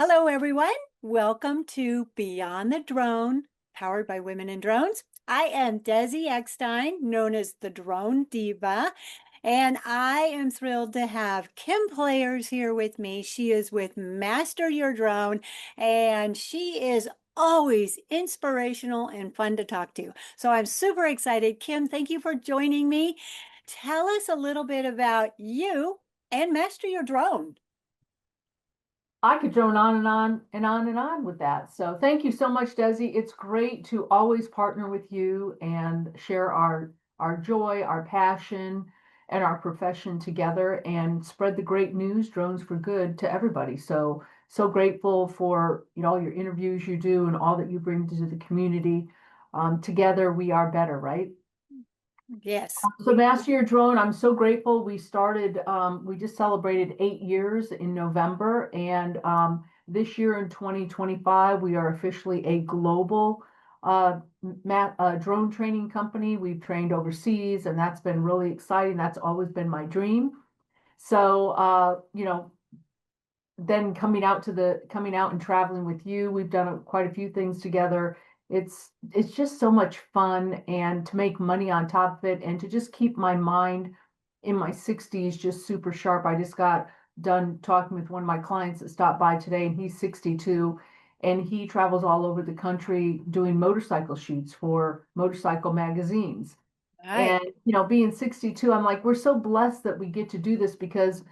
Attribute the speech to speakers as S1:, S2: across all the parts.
S1: Hello, everyone. Welcome to Beyond the Drone, powered by Women in Drones. I am Desi Ekstein, known as the Drone Diva, and I am thrilled to have Kim Players here with me. She is with Master Your Drone, and she is always inspirational and fun to talk to. So I'm super excited. Kim, thank you for joining me. Tell us a little bit about you and Master Your Drone.
S2: I could drone on and on and on and on with that. So thank you so much, Desi. It's great to always partner with you and share our joy, our passion, and our profession together and spread the great news, drones for good, to everybody. So grateful for all your interviews you do and all that you bring to the community. Together we are better, right?
S1: Yes.
S2: So Master Your Drone, I'm so grateful. We just celebrated 8 years in November, and this year in 2025, we are officially a global drone training company. We've trained overseas, and that's been really exciting. That's always been my dream. So, then coming out and traveling with you, we've done quite a few things together. It's just so much fun, and to make money on top of it and to just keep my mind in my 60s just super sharp. I just got done talking with one of my clients that stopped by today, and he's 62, and he travels all over the country doing motorcycle shoots for motorcycle magazines.
S1: Right.
S2: And being 62, I'm like, we're so blessed that we get to do this, because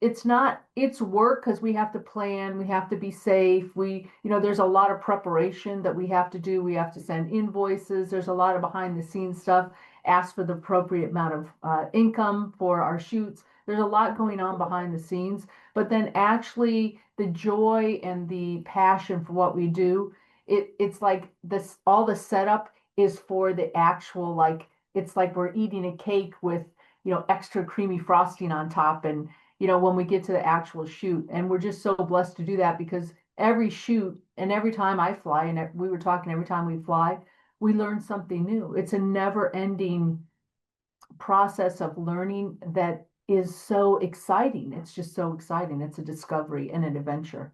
S2: it's work, because we have to plan, we have to be safe, there's a lot of preparation that we have to do. We have to send invoices, there's a lot of behind the scenes stuff, ask for the appropriate amount of income for our shoots. There's a lot going on behind the scenes, but then actually the joy and the passion for what we do, it's like this, all the setup is for the actual, like, it's like we're eating a cake with extra creamy frosting on top, and when we get to the actual shoot. And we're just so blessed to do that, because every shoot and every time I fly, and we were talking, every time we fly, we learn something new. It's a never ending process of learning that is so exciting. It's just so exciting. It's a discovery and an adventure.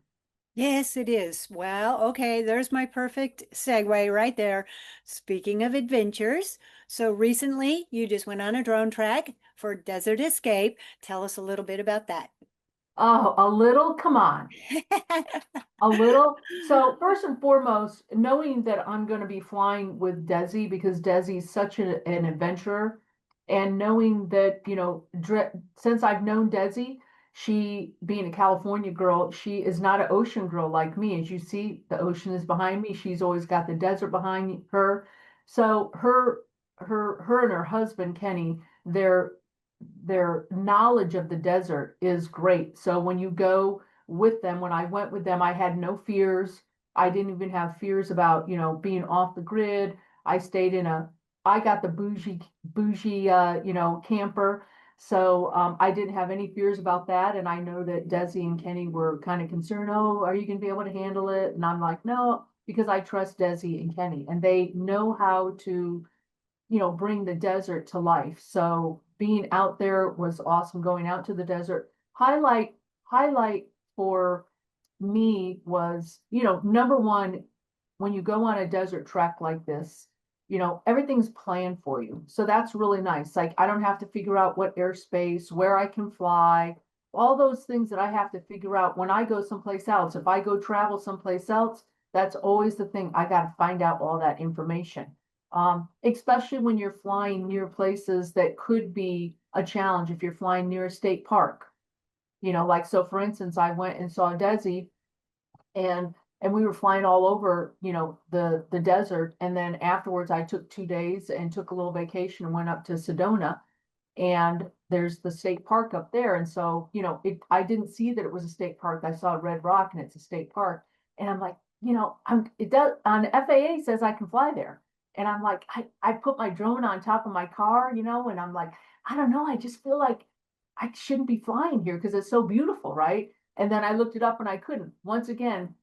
S1: Yes, it is. Well, okay, there's my perfect segue right there. Speaking of adventures, so recently you just went on a drone track for Desert Escape. Tell us a little bit about that.
S2: Oh, a little, come on. A little. So first and foremost, knowing that I'm going to be flying with Desi, because Desi's such an adventurer, and knowing that, since I've known Desi, she being a California girl, she is not an ocean girl like me. As you see, the ocean is behind me. She's always got the desert behind her. So her and her husband, Kenny, their their knowledge of the desert is great. So when you go with them, when I went with them, I had no fears. I didn't even have fears about, being off the grid. I stayed I got the bougie, camper. So I didn't have any fears about that. And I know that Desi and Kenny were kind of concerned. Oh, are you going to be able to handle it? And I'm like, no, because I trust Desi and Kenny, and they know how to bring the desert to life. So being out there was awesome, going out to the desert. Highlight for me was, number one, when you go on a desert trek like this, everything's planned for you. So that's really nice. Like, I don't have to figure out what airspace, where I can fly, all those things that I have to figure out when I go someplace else. If I go travel someplace else, that's always the thing. I got to find out all that information. Especially when you're flying near places that could be a challenge. If you're flying near a state park, like, so for instance, I went and saw Desi, and we were flying all over, the desert. And then afterwards I took 2 days and took a little vacation and went up to Sedona, and there's the state park up there. And so, I didn't see that it was a state park. I saw Red Rock and it's a state park. And I'm like, it does, on FAA says I can fly there. And I'm like, I put my drone on top of my car, and I'm like, I don't know. I just feel like I shouldn't be flying here because it's so beautiful, right? And then I looked it up and I couldn't. Once again,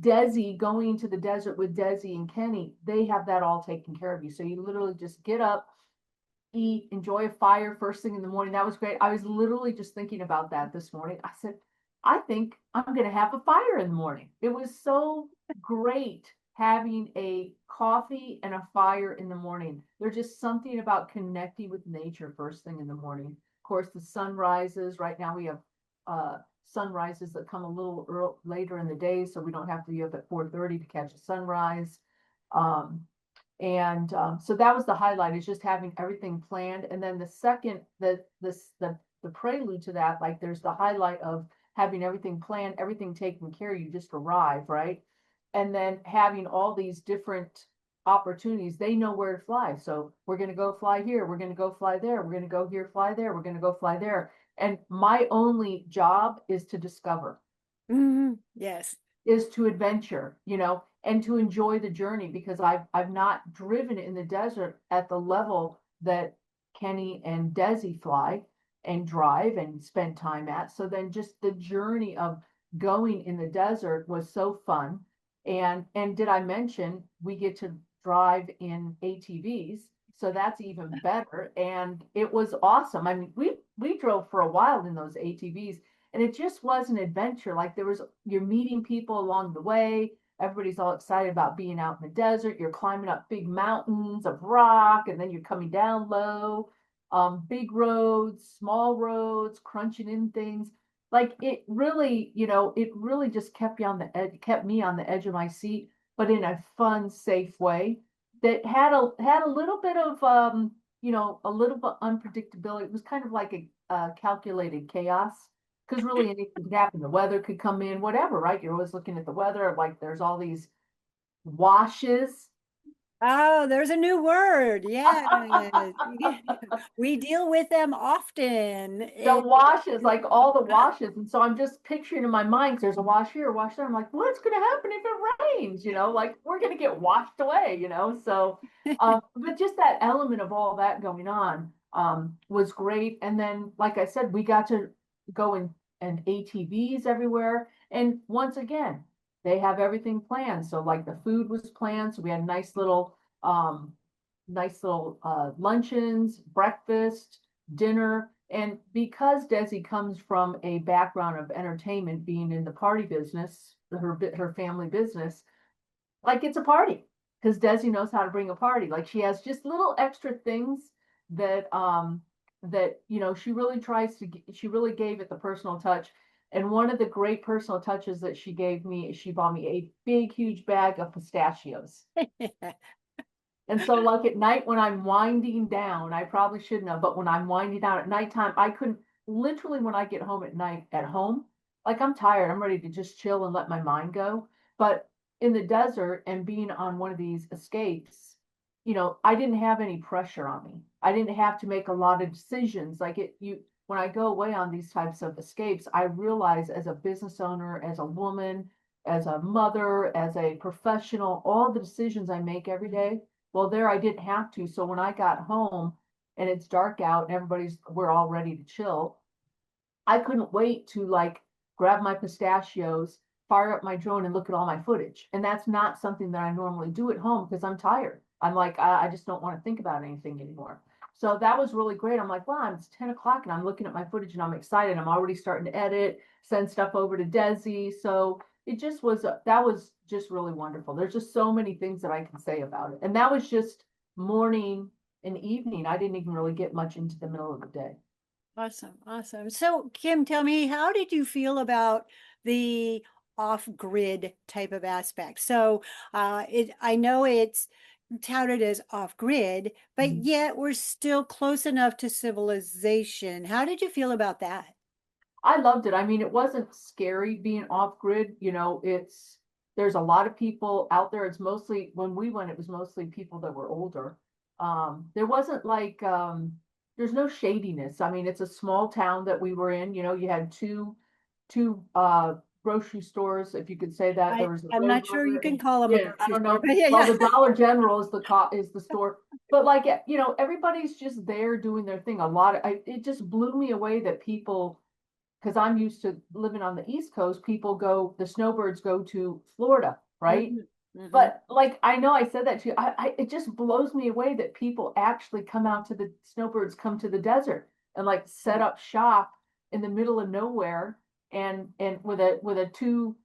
S2: Desi, going to the desert with Desi and Kenny, they have that all taken care of you. So you literally just get up, eat, enjoy a fire first thing in the morning. That was great. I was literally just thinking about that this morning. I said, I think I'm going to have a fire in the morning. It was so great having a coffee and a fire in the morning. There's just something about connecting with nature first thing in the morning. Of course, the sun rises. Right now we have sunrises that come a little later in the day, so we don't have to be up at 4:30 to catch a sunrise. Um, and so that was the highlight, is just having everything planned. And then the second, the prelude to that, like there's the highlight of having everything planned, everything taken care of, you just arrive, right? And then having all these different opportunities, they know where to fly. So we're going to go fly here, we're going to go fly there, we're going to go here, fly there, we're going to go fly there. And my only job is to discover,
S1: Yes.
S2: is to adventure, and to enjoy the journey, because I've not driven in the desert at the level that Kenny and Desi fly and drive and spend time at. So then just the journey of going in the desert was so fun. And did I mention we get to drive in ATVs? So that's even better. And it was awesome. I mean, we drove for a while in those ATVs, and it just was an adventure. Like you're meeting people along the way. Everybody's all excited about being out in the desert. You're climbing up big mountains of rock, and then you're coming down low, big roads, small roads, crunching in things. Like it really just kept you on the edge, kept me on the edge of my seat, but in a fun, safe way that had a little bit of a little bit unpredictability. It was kind of like a calculated chaos, because really anything could happen. The weather could come in, whatever, right? You're always looking at the weather. Like there's all these washes.
S1: Oh, there's a new word. Yeah. We deal with them often.
S2: The washes, like all the washes. And so I'm just picturing in my mind, there's a wash here, a wash there. I'm like, what's going to happen if it rains? Like we're going to get washed away. So, but just that element of all that going on was great. And then, like I said, we got to go in and ATVs everywhere. And once again, they have everything planned. So like the food was planned. So we had luncheons, breakfast, dinner. And because Desi comes from a background of entertainment, being in the party business, her family business, like it's a party, because Desi knows how to bring a party. Like she has just little extra things that she really gave it the personal touch. And one of the great personal touches that she gave me is she bought me a big, huge bag of pistachios. And so, like at night when I'm winding down, I probably shouldn't have, but when I'm winding down at nighttime, I couldn't literally, when I get home at night at home, like I'm tired, I'm ready to just chill and let my mind go. But in the desert and being on one of these escapes, I didn't have any pressure on me. I didn't have to make a lot of decisions. When I go away on these types of escapes, I realize as a business owner, as a woman, as a mother, as a professional, all the decisions I make every day, well, there I didn't have to. So when I got home and it's dark out and we're all ready to chill, I couldn't wait to like grab my pistachios, fire up my drone, and look at all my footage. And that's not something that I normally do at home because I'm tired. I'm like, I just don't want to think about anything anymore. So that was really great. I'm like, wow, it's 10 o'clock and I'm looking at my footage and I'm excited. I'm already starting to edit, send stuff over to Desi. So that was just really wonderful. There's just so many things that I can say about it. And that was just morning and evening. I didn't even really get much into the middle of the day.
S1: Awesome. Awesome. So, Kim, tell me, how did you feel about the off-grid type of aspect? So, I know it's touted as off-grid, but
S2: Mhm.
S1: yet we're still close enough to civilization. How did you feel about that?
S2: I loved it. I mean, it wasn't scary being off grid. There's a lot of people out there. It's mostly, when we went, it was mostly people that were older. There wasn't there's no shadiness. I mean, it's a small town that we were in. You had two grocery stores, if you could say that. There was the
S1: I'm not sure you
S2: Roadrunner
S1: can
S2: and,
S1: call them a
S2: yeah, I
S1: grocery
S2: don't
S1: store,
S2: know.
S1: but yeah,
S2: Well,
S1: yeah.
S2: the Dollar General is the store, but like, everybody's just there doing their thing. It just blew me away that people, because I'm used to living on the East Coast, the snowbirds go to Florida, right?
S1: Mhm, mhm.
S2: But like, I know I said that to you, it just blows me away that people actually snowbirds come to the desert and like set up shop in the middle of nowhere and with a two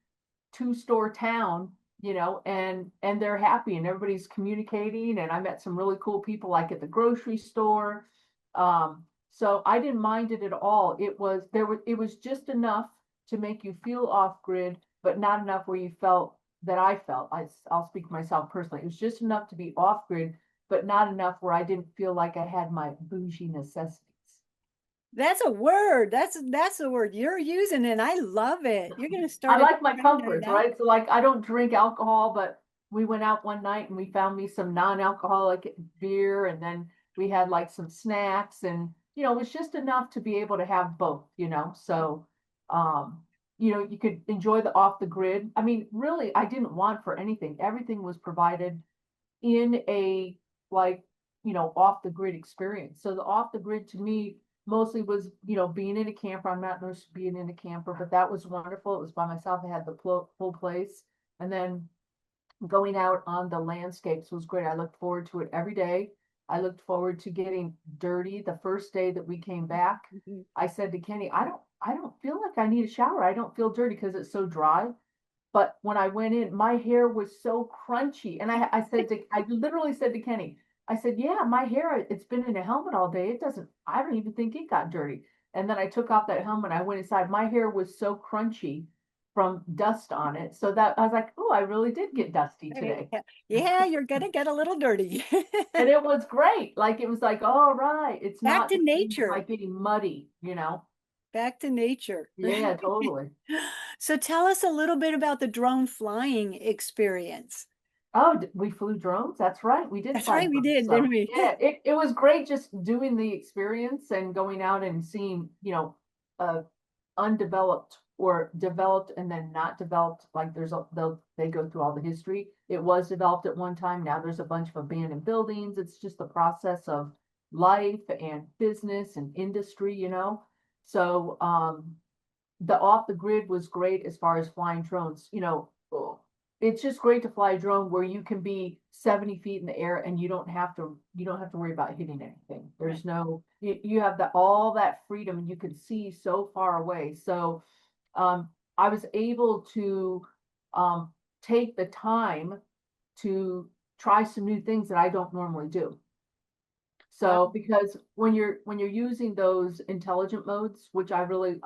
S2: store town, and they're happy and everybody's communicating. And I met some really cool people like at the grocery store. So I didn't mind it at all. It was just enough to make you feel off grid, but not enough where you felt that I felt. I'll speak for myself personally. It was just enough to be off grid, but not enough where I didn't feel like I had my bougie necessities.
S1: That's a word. That's the word you're using, and I love it. You're going to
S2: I
S1: start a
S2: like my
S1: trend on
S2: comforts,
S1: that.
S2: right? So like I don't drink alcohol, but we went out one night and we found me some non-alcoholic beer, and then we had like some snacks, and it was just enough to be able to have both. So um you could enjoy the off the grid. I mean, really, I didn't want for anything. Everything was provided in a like off the grid experience. So the off the grid to me mostly was being in a camper. I'm not supposed to being in a camper, but that was wonderful. It was by myself. I had the full place, and then going out on the landscapes was great. I looked forward to it every day. I looked forward to getting dirty. The first day that we came back,
S1: Mhm.
S2: I said to Kenny, I don't feel like I need a shower. I don't feel dirty because it's so dry. But when I went in, my hair was so crunchy. And I literally said to Kenny, I said, yeah, my hair, it's been in a helmet all day. I don't even think it got dirty. And then I took off that helmet. I went inside. My hair was so crunchy from dust on it. So that I was like, oh, I really did get dusty today.
S1: Yeah, you're going to get a little dirty.
S2: And it was great. Like, it was like, all right, it's
S1: Back
S2: not
S1: to
S2: the same as
S1: nature.
S2: like getting muddy.
S1: Back to nature.
S2: Yeah, totally.
S1: So tell us a little bit about the drone flying experience.
S2: Oh, we flew drones? That's right. We did
S1: That's
S2: fly
S1: right, we
S2: drones.
S1: did, didn't
S2: So
S1: we?
S2: yeah, it was great just doing the experience and going out and seeing, uh, undeveloped or developed and then not developed. Like they go through all the history. It was developed at one time. Now there's a bunch of abandoned buildings. It's just the process of life and business and industry. So the off the grid was great as far as flying drones. It's just great to fly a drone where you can be 70 feet in the air and you don't have to worry about hitting anything.
S1: Right.
S2: You have all that freedom and you can see so far away. So I was able to um, take the time to try some new things that I don't normally do.
S1: Wow.
S2: So because when you're using those intelligent modes, which I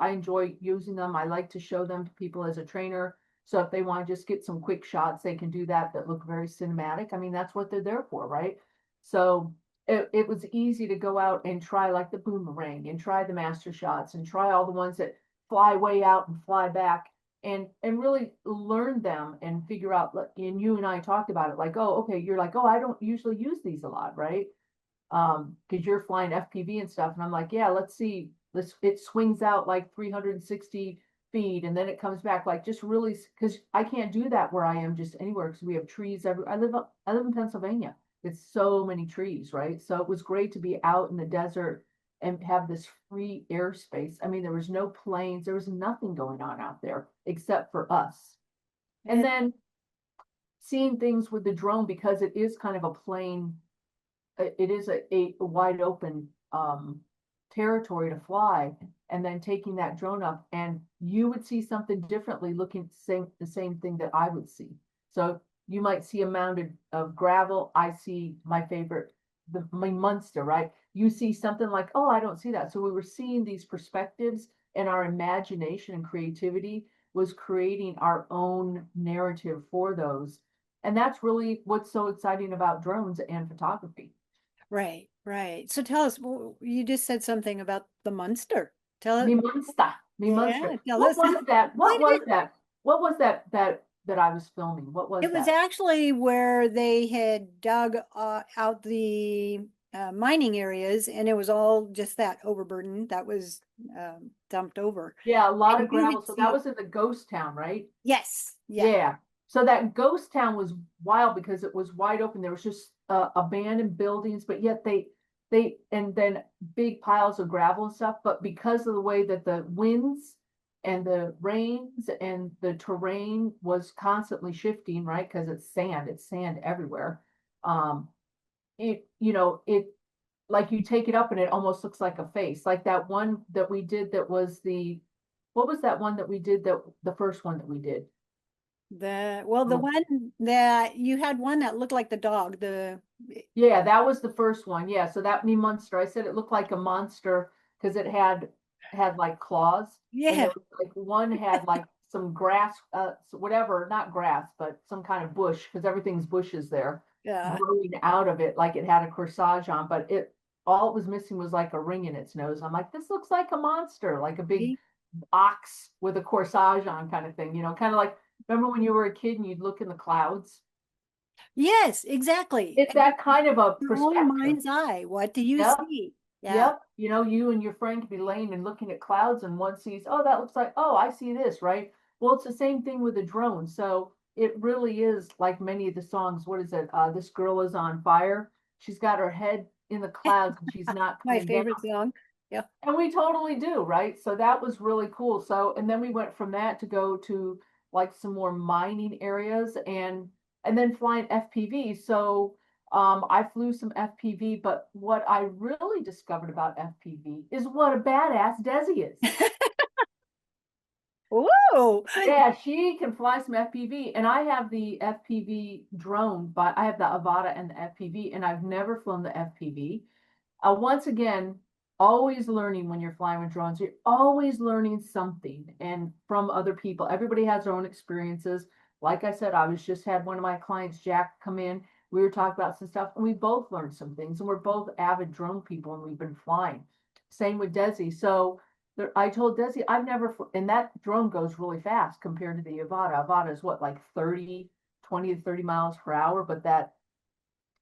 S2: enjoy using them. I like to show them to people as a trainer. So if they want to just get some quick shots, they can do that look very cinematic. I mean, that's what they're there for, right? So it was easy to go out and try like the boomerang and try the master shots and try all the ones that fly way out and fly back and really learn them and figure out. And you and I talked about it, like, oh, okay, you're like, oh, I don't usually use these a lot, right? Because you're flying FPV and stuff. And I'm like, yeah, let's see. It swings out like 360 feet and then it comes back like just really because I can't do that where I am just anywhere because we have trees every I live in Pennsylvania. It's so many trees, right? So it was great to be out in the desert and have this free airspace. I mean, there was no planes, there was nothing going on out there except for us. And
S1: And
S2: then seeing things with the drone because it is kind of a plane, it is a wide open territory to fly, and then taking that drone up and you would see something differently looking the same thing that I would see. So you might see a mound of gravel. I see my favorite, my Munster, right? You see something like, oh, I don't see that. So we were seeing these perspectives, and our imagination and creativity was creating our own narrative for those. And that's really what's so exciting about drones and photography.
S1: right, right. So tell us, you just said something about the Munster. Tell it.
S2: Me Munster, me
S1: Yeah,
S2: Munster.
S1: tell
S2: What
S1: us.
S2: was that?
S1: Why
S2: What
S1: did
S2: was that? What was that I was filming? What was
S1: it was
S2: that?
S1: actually where they had dug out the mining areas, and it was all just that overburden that was dumped over.
S2: Yeah, a lot of
S1: And you
S2: gravel.
S1: would
S2: So that
S1: see,
S2: was in the ghost town, right?
S1: yes, yeah,
S2: Yeah. So that ghost town was wild because it was wide open. There was just abandoned buildings, but yet and then big piles of gravel and stuff. But because of the way that the winds and the rains and the terrain was constantly shifting, right? Because it's sand everywhere. Um, it like you take it up and it almost looks like a face, like that one that we did that was what was that one that we did, that the first one that we did?
S1: The
S2: Oh,
S1: one that you had, one that looked like the dog,
S2: yeah, that was the first one. Yeah, so that me monster. I said it looked like a monster because it had like claws, and there
S1: yeah,
S2: was like one had like some grass, whatever, not grass, but some kind of bush because everything's bushes there
S1: yeah.
S2: growing out of it, like it had a corsage on, but it all it was missing was like a ring in its nose. I'm like, this looks like a monster, like a big
S1: See?
S2: ox with a corsage on kind of thing, kind of like remember when you were a kid and you'd look in the clouds?
S1: Yes, exactly.
S2: It's that kind of a
S1: Your own
S2: perspective.
S1: mind's eye. What do you
S2: Yep.
S1: see? Yeah.
S2: Yep. You and your friend could be laying and looking at clouds, and one sees, oh, that looks like, oh, I see this, right? Well, it's the same thing with a drone. So it really is like many of the songs. What is it? This girl is on fire. She's got her head in the clouds and she's not
S1: My
S2: coming down.
S1: favorite song. Yeah.
S2: And we totally do, right? So that was really cool. So, and then we went from that to go to like some more mining areas and then flying FPV. So, I flew some FPV, but what I really discovered about FPV is what a badass Desi is.
S1: Ooh.
S2: Yeah, she can fly some FPV, and I have the FPV drone, but I have the Avata and the FPV, and I've never flown the FPV. Once again, always learning when you're flying with drones. You're always learning something and from other people. Everybody has their own experiences. Like I said, I was just had one of my clients, Jack, come in. We were talking about some stuff, and we both learned some things. And we're both avid drone people, and we've been flying. Same with Desi. So I told Desi, I've never, and that drone goes really fast compared to the Avata. Avata is what, like 20 to 30 miles per hour, but that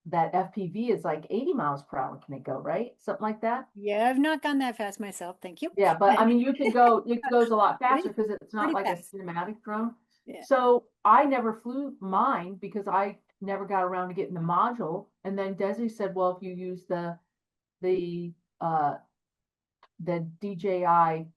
S2: FPV is like 80 miles per hour. Can it go, right? Something like that.
S1: Yeah, I've not gone that fast myself. Thank you.
S2: Yeah, but I mean, it goes a lot faster
S1: Pretty,
S2: because it's not
S1: pretty
S2: like a
S1: fast.
S2: cinematic drone.
S1: Yeah.
S2: So I never flew mine because I never got around to getting the module. And then Desi said, well, if you use the uh the DJI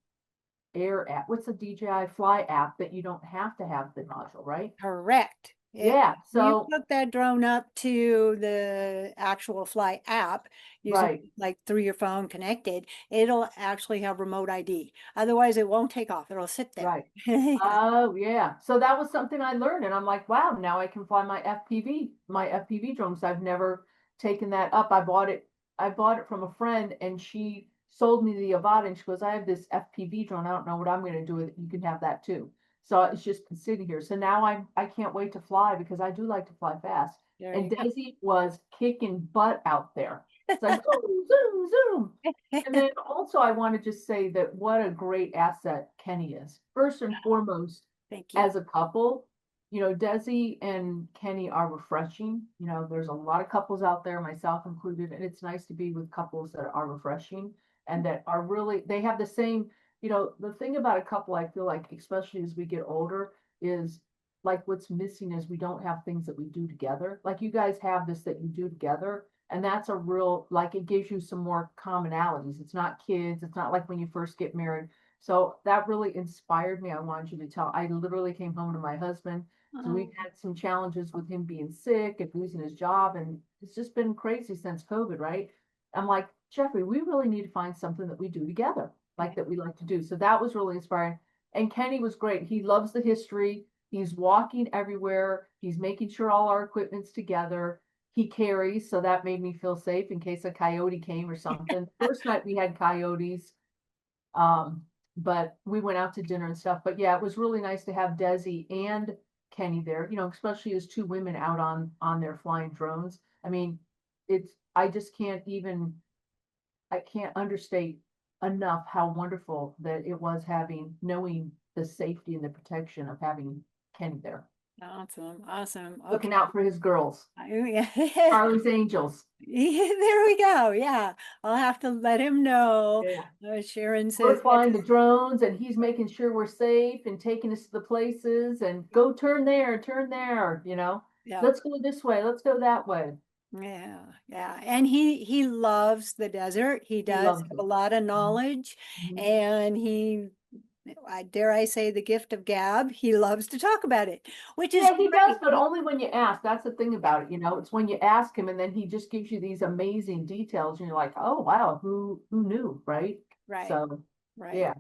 S2: Air app, what's the DJI Fly app, that you don't have to have the module, right?
S1: Correct. If
S2: Yeah.
S1: you
S2: So
S1: hook that drone up to the actual Fly app using
S2: right.
S1: like through your phone connected, it'll actually have remote ID. Otherwise, it won't take off. It'll sit there.
S2: Right.
S1: Yeah.
S2: Oh, yeah. So that was something I learned, and I'm like, wow, now I can fly my FPV drones. I've never taken that up. I bought it from a friend, and she sold me the Avata, and she goes, I have this FPV drone. I don't know what I'm going to do with it. You can have that too. So it's just been sitting here. So now I can't wait to fly because I do like to fly fast.
S1: There
S2: And
S1: you go.
S2: Daisy was kicking butt out there. It's like zoom, zoom, zoom. And then also, I want to just say that what a great asset Kenny is. First and foremost,
S1: Thank you.
S2: as a couple, Desi and Kenny are refreshing. There's a lot of couples out there, myself included, and it's nice to be with couples that are refreshing and that are really, they have the same, the thing about a couple, I feel like, especially as we get older, is like what's missing is we don't have things that we do together. Like you guys have this that you do together, and that's a real, like, it gives you some more commonalities. It's not kids. It's not like when you first get married. So that really inspired me. I wanted you to tell. I literally came home to my husband. So we've
S1: Oh,
S2: had some challenges with him being sick and losing his job. And it's just been crazy since COVID, right? I'm like, Jeffrey, we really need to find something that we do together,
S1: yeah.
S2: like that we like to do. So that was really inspiring. And Kenny was great. He loves the history. He's walking everywhere. He's making sure all our equipment's together. He carries, so that made me feel safe in case a coyote came or something. First night we had coyotes, um, but we went out to dinner and stuff. But yeah, it was really nice to have Desi and Kenny there, especially as two women out on their flying drones. I mean, I just I can't understate enough how wonderful that it was knowing the safety and the protection of having Kenny there,
S1: Awesome. Awesome.
S2: looking
S1: Okay.
S2: out for his girls,
S1: Yeah.
S2: Charlie's Angels.
S1: There we go. Yeah. I'll have to let him know.
S2: Yeah.
S1: Sharon says
S2: We're
S1: that's
S2: flying the drones and he's making sure we're safe and taking us to the places and go turn there,
S1: yeah.
S2: let's go this way, let's go that way.
S1: Yeah, yeah. And he loves the desert. He
S2: He
S1: does
S2: loves
S1: have a
S2: it.
S1: lot of knowledge,
S2: Mhm.
S1: and I dare I say, the gift of gab. He loves to talk about it, which is
S2: Yeah, he does,
S1: great.
S2: but only when you ask. That's the thing about it, it's when you ask him and then he just gives you these amazing details and you're like, oh wow, who knew, right?
S1: Right.
S2: So
S1: right.
S2: Yeah.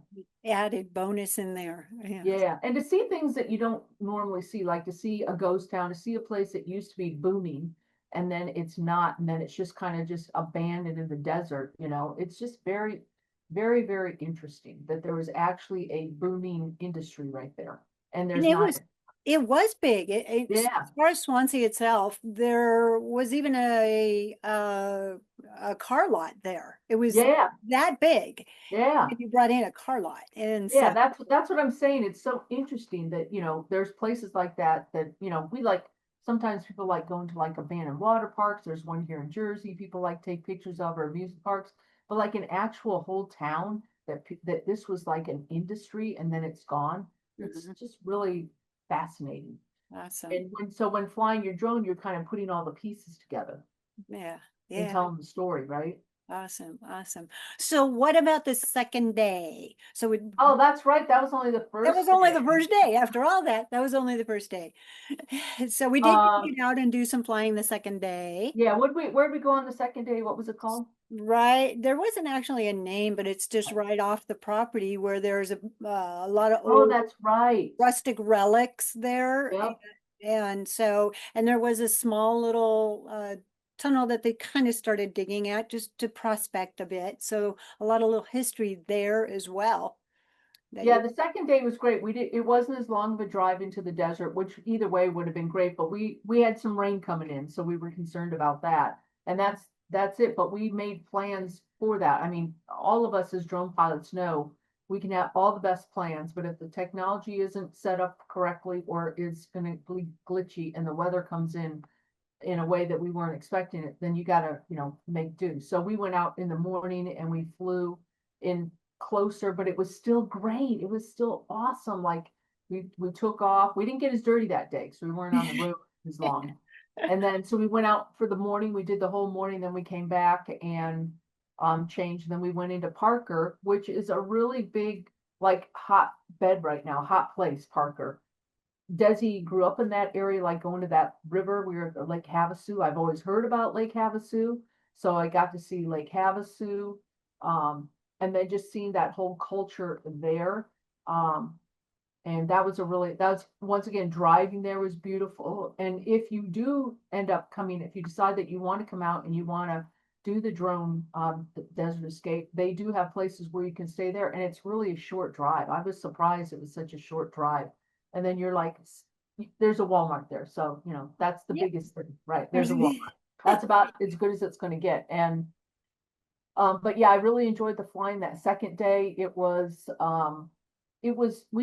S1: Added bonus in there. Yes.
S2: Yeah, and to see things that you don't normally see, like to see a ghost town, to see a place that used to be booming and then it's not, and then it's just kind of just abandoned in the desert, it's just very, very, very interesting that there was actually a booming industry right there. And
S1: And
S2: there's not,
S1: it was big. As
S2: yeah,
S1: far as Swansea itself, there was even a car lot there. It was
S2: yeah,
S1: that big.
S2: yeah.
S1: If you brought in a car lot. And
S2: Yeah,
S1: so,
S2: that's what I'm saying. It's so interesting that, there's places like that we like sometimes people like going to like abandoned water parks. There's one here in Jersey people like take pictures of or amusement parks, but like an actual whole town that this was like an industry and then it's gone. It's
S1: mhm,
S2: just really fascinating.
S1: awesome.
S2: And when flying your drone, you're kind of putting all the pieces together
S1: Yeah.
S2: and
S1: Yeah.
S2: telling the story, right?
S1: Awesome. Awesome. So what about the second day?
S2: Oh, that's right. That was only the
S1: That was
S2: first
S1: only the
S2: day.
S1: first day. After all that, that was only the first day. So we did
S2: Uh,
S1: get out and do some flying the second day.
S2: Yeah, where'd we go on the second day? What was it called?
S1: Right. There wasn't actually a name, but it's just right off the property where there's a lot of
S2: Oh,
S1: old
S2: that's right.
S1: rustic relics there.
S2: Yep.
S1: And so, and there was a small little tunnel that they kind of started digging at just to prospect a bit. So a lot of little history there as well that
S2: Yeah,
S1: you,
S2: the second day was great. It wasn't as long of a drive into the desert, which either way would have been great, but we had some rain coming in, so we were concerned about that. And that's it, but we made plans for that. I mean, all of us as drone pilots know we can have all the best plans, but if the technology isn't set up correctly or is going to be glitchy and the weather comes in a way that we weren't expecting it, then you gotta, make do. So we went out in the morning and we flew in closer, but it was still great. It was still awesome. Like we took off. We didn't get as dirty that day, so we weren't on the road as long. And then so we went out for the morning. We did the whole morning, then we came back and changed. Then we went into Parker, which is a really big, like hot bed right now, hot place, Parker. Desi grew up in that area, like going to that river. We were at Lake Havasu. I've always heard about Lake Havasu. So I got to see Lake Havasu. And then just seeing that whole culture there. Um, and that was once again, driving there was beautiful. And if you do end up coming, if you decide that you want to come out and you want to do the drone desert escape, they do have places where you can stay there. And it's really a short drive. I was surprised it was such a short drive. And then you're like, there's a Walmart there. So, that's the
S1: yeah,
S2: biggest thing, right? There's
S1: there's,
S2: a Walmart. That's about as good as it's going to get. And but yeah, I really enjoyed the flying that second day. We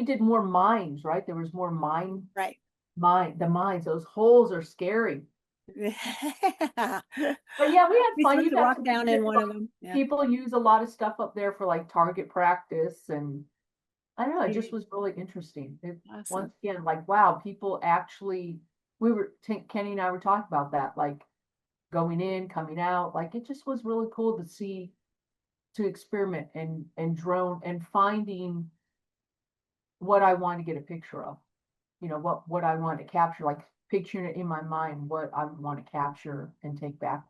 S2: did more mines, right? There was more
S1: right.
S2: the mines, those holes are scary. But yeah, we had
S1: We
S2: fun.
S1: threw
S2: You
S1: the
S2: got
S1: rock
S2: to
S1: down in
S2: visit,
S1: one of them. Yeah.
S2: people use a lot of stuff up there for like target practice. And I don't know, it just was really interesting.
S1: Awesome.
S2: Once again, like, wow, people actually, Kenny and I were talking about that, like going in, coming out, like it just was really cool to see, to experiment and drone and finding what I want to get a picture of, what I want to capture, like picturing it in my mind, what I want to capture and take back.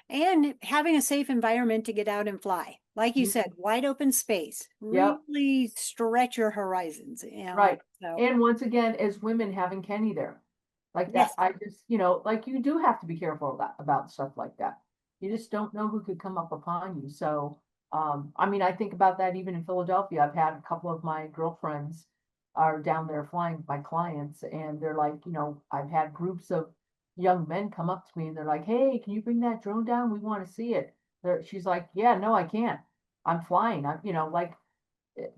S1: And having a safe environment to get out and fly. Like you said,
S2: Mhm.
S1: wide open space,
S2: Yep,
S1: really stretch your horizons.
S2: right.
S1: So
S2: And once again, as women having Kenny there, like that,
S1: yes,
S2: I just, like you do have to be careful about stuff like that. You just don't know who could come up upon you. So, I mean, I think about that even in Philadelphia. I've had a couple of my girlfriends are down there flying with my clients, and they're like, I've had groups of young men come up to me and they're like, "Hey, can you bring that drone down? We want to see it." She's like, "Yeah, no, I can't. I'm flying." Like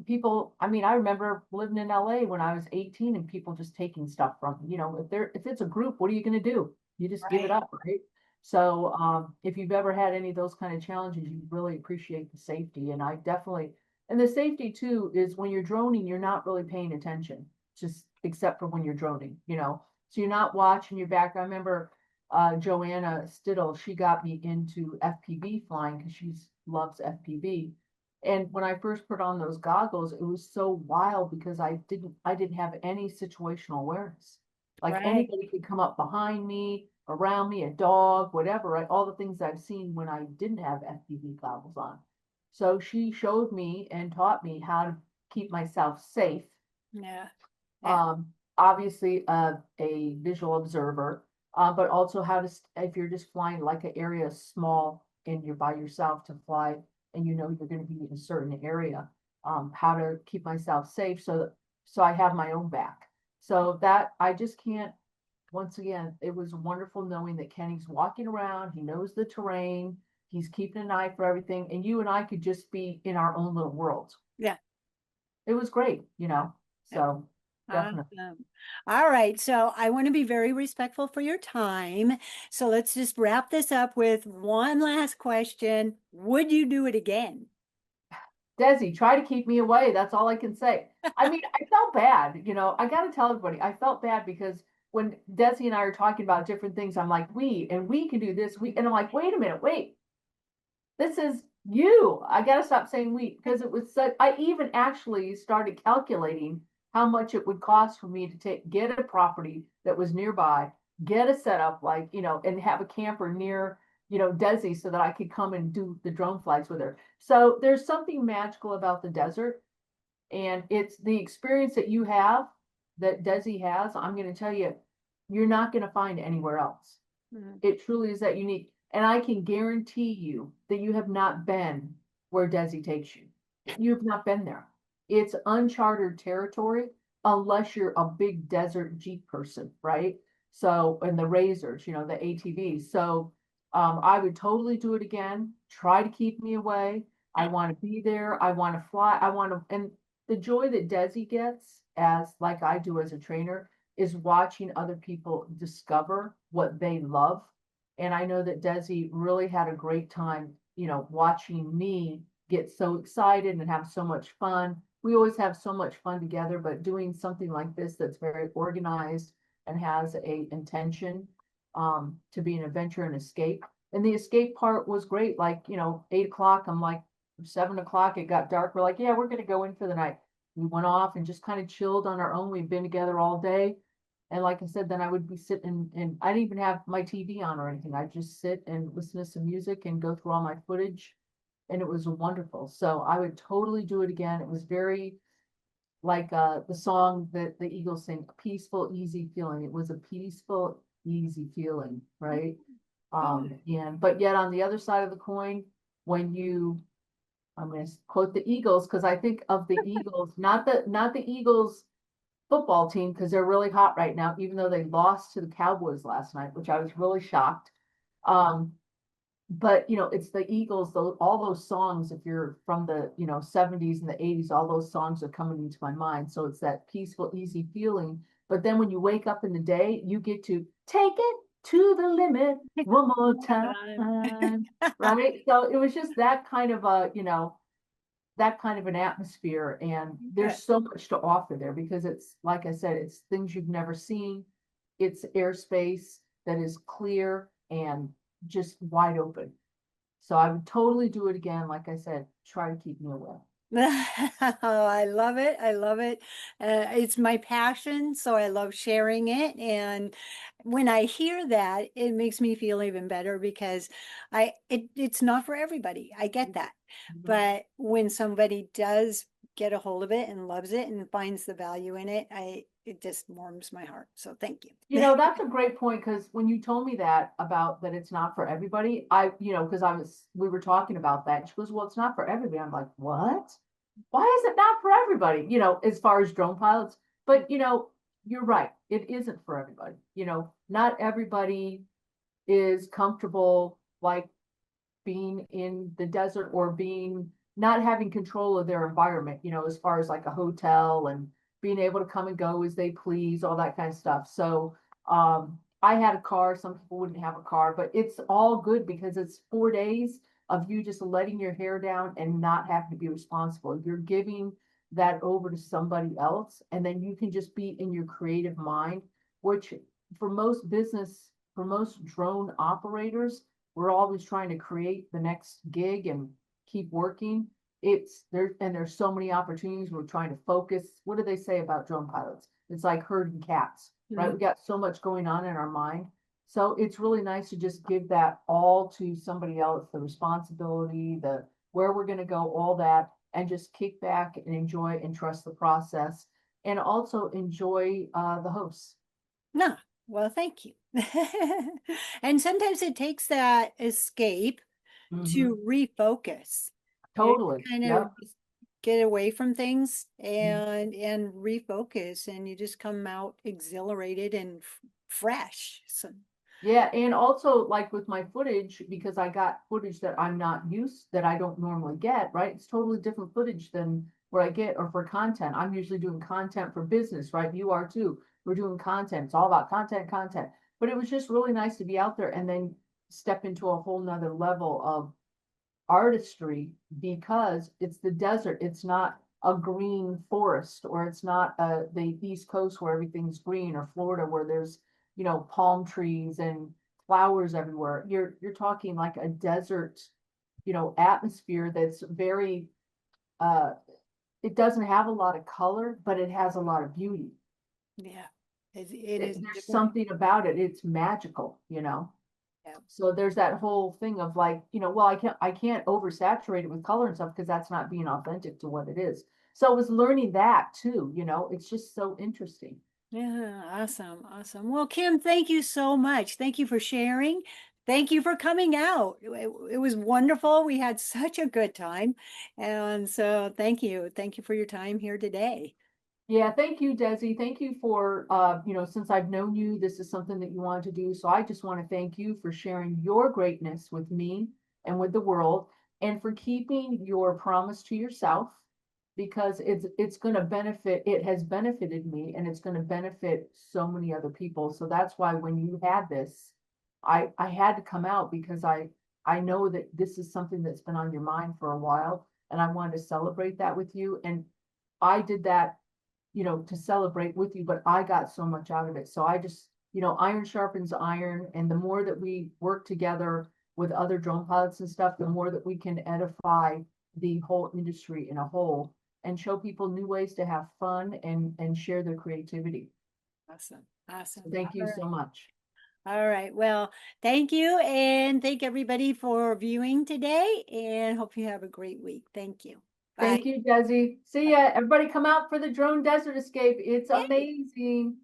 S2: people, I mean, I remember living in LA when I was 18 and people just taking stuff from me. If it's a group, what are you going to do? You just give it
S1: right.
S2: up, right? So if you've ever had any of those kind of challenges, you really appreciate the safety. And I definitely, and the safety too is when you're droning, you're not really paying attention, just except for when you're droning. So you're not watching your back. I remember Joanna Stittle, she got me into FPV flying because she loves FPV. And when I first put on those goggles, it was so wild because I didn't have any situational awareness. Like
S1: Right.
S2: anybody could come up behind me, around me, a dog, whatever, right? All the things I've seen when I didn't have FPV goggles on. So she showed me and taught me how to keep myself safe.
S1: Yeah. Yeah.
S2: um, Obviously a visual observer, but also how to, if you're just flying like an area small and you're by yourself to fly and you know you're going to be in a certain area, how to keep myself safe so I have my own back. So that I just can't, once again, it was wonderful knowing that Kenny's walking around, he knows the terrain, he's keeping an eye for everything, and you and I could just be in our own little world.
S1: Yeah.
S2: It was great,
S1: Yeah.
S2: so definitely.
S1: Awesome. All right. So I want to be very respectful for your time. So let's just wrap this up with one last question. Would you do it again?
S2: Desi, try to keep me away. That's all I can say. I mean, I felt bad, I got to tell everybody, I felt bad because when Desi and I are talking about different things, I'm like, we can do this, and I'm like, wait a minute, wait, this is you. I got to stop saying we because it was such, I even actually started calculating how much it would cost for me to get a property that was nearby, get a setup like, and have a camper near, Desi so that I could come and do the drone flights with her. So there's something magical about the desert, and it's the experience that you have, that Desi has. I'm going to tell you, you're not going to find anywhere else.
S1: Mhm.
S2: It truly is that unique. And I can guarantee you that you have not been where Desi takes you. You have not been there. It's uncharted territory unless you're a big desert Jeep person, right? So, and the Razors, the ATVs. So, I would totally do it again. Try to keep me away. I want to be there. I want to fly. And the joy that Desi gets, as like I do as a trainer, is watching other people discover what they love. And I know that Desi really had a great time, watching me get so excited and have so much fun. We always have so much fun together, but doing something like this that's very organized and has a intention, to be an adventure and escape. And the escape part was great. Like, 8 o'clock, I'm like, 7 o'clock, it got dark. We're like, yeah, we're going to go in for the night. We went off and just kind of chilled on our own. We've been together all day. And like I said, then I would be sitting and I didn't even have my TV on or anything. I'd just sit and listen to some music and go through all my footage. And it was wonderful. So I would totally do it again. It was very like the song that the Eagles sing, peaceful, easy feeling. It was a peaceful, easy feeling, right?
S1: Good.
S2: And but yet on the other side of the coin, when you, I'm going to quote the Eagles because I think of the Eagles, not the Eagles football team because they're really hot right now, even though they lost to the Cowboys last night, which I was really shocked. Um, but it's the Eagles, all those songs, if you're from the 70s and the 80s, all those songs are coming into my mind. So it's that peaceful, easy feeling. But then when you wake up in the day, you get to take it to the limit one more time. Right. So it was just that kind of an atmosphere, and
S1: Good.
S2: there's so much to offer there because it's like I said, it's things you've never seen. It's airspace that is clear and just wide open. So I would totally do it again. Like I said, try to keep me away.
S1: Oh, I love it. I love it. It's my passion, so I love sharing it. And when I hear that, it makes me feel even better because it's not for everybody. I get that.
S2: Mhm.
S1: But when somebody does get a hold of it and loves it and finds the value in it, it just warms my heart. So thank you.
S2: That's a great point because when you told me that about that it's not for everybody, because we were talking about that. She goes, well, it's not for everybody. I'm like, what? Why is it not for everybody? As far as drone pilots, but you're right. It isn't for everybody. Not everybody is comfortable like being in the desert or being not having control of their environment, as far as like a hotel and being able to come and go as they please, all that kind of stuff. So I had a car, some people wouldn't have a car, but it's all good because it's 4 days of you just letting your hair down and not having to be responsible. You're giving that over to somebody else, and then you can just be in your creative mind, which for most drone operators, we're always trying to create the next gig and keep working. It's there, and there's so many opportunities. We're trying to focus. What do they say about drone pilots? It's like herding cats, right? We got so much going on in our mind. So it's really nice to just give that all to somebody else, the responsibility, the where we're going to go, all that, and just kick back and enjoy and trust the process, and also enjoy the hosts.
S1: No, well, thank you. And sometimes it takes that escape
S2: Hmm.
S1: to refocus. You
S2: Totally.
S1: kind of
S2: Yep.
S1: just get away from things
S2: Mm.
S1: and refocus, and you just come out exhilarated and fresh. So,
S2: Yeah, and also like with my footage, because I got footage that I'm not used, that I don't normally get, right? It's totally different footage than what I get, or for content. I'm usually doing content for business, right? You are too. We're doing content. It's all about content, content. But it was just really nice to be out there and then step into a whole nother level of artistry, because it's the desert. It's not a green forest, or it's not the East Coast where everything's green, or Florida where there's, palm trees and flowers everywhere. You're talking like a desert, atmosphere that's very uh it doesn't have a lot of color, but it has a lot of beauty.
S1: yeah, it is
S2: There's
S1: different.
S2: something about it. It's magical.
S1: Yeah.
S2: So there's that whole thing of like, well, I can't oversaturate it with color and stuff, because that's not being authentic to what it is. So I was learning that too. It's just so interesting.
S1: Yeah, awesome, awesome. Well, Kim, thank you so much. Thank you for sharing. Thank you for coming out. It was wonderful. We had such a good time. And so thank you. Thank you for your time here today.
S2: Yeah, thank you, Desi. Thank you for, since I've known you, this is something that you wanted to do. So I just want to thank you for sharing your greatness with me and with the world, and for keeping your promise to yourself, because it's going to benefit, it has benefited me, and it's going to benefit so many other people. So that's why when you had this, I had to come out, because I know that this is something that's been on your mind for a while, and I wanted to celebrate that with you. And I did that, to celebrate with you, but I got so much out of it. So I just, iron sharpens iron. And the more that we work together with other drone pilots and stuff, the more that we can edify the whole industry in a whole, and show people new ways to have fun and share their creativity.
S1: Awesome.
S2: So
S1: Awesome.
S2: thank you so much.
S1: All right. Well, thank you. And thank everybody for viewing today. And hope you have a great week. Thank you. Bye.
S2: Thank you, Desi. See ya. Everybody come out for the drone desert escape. It's
S1: Yay.
S2: amazing.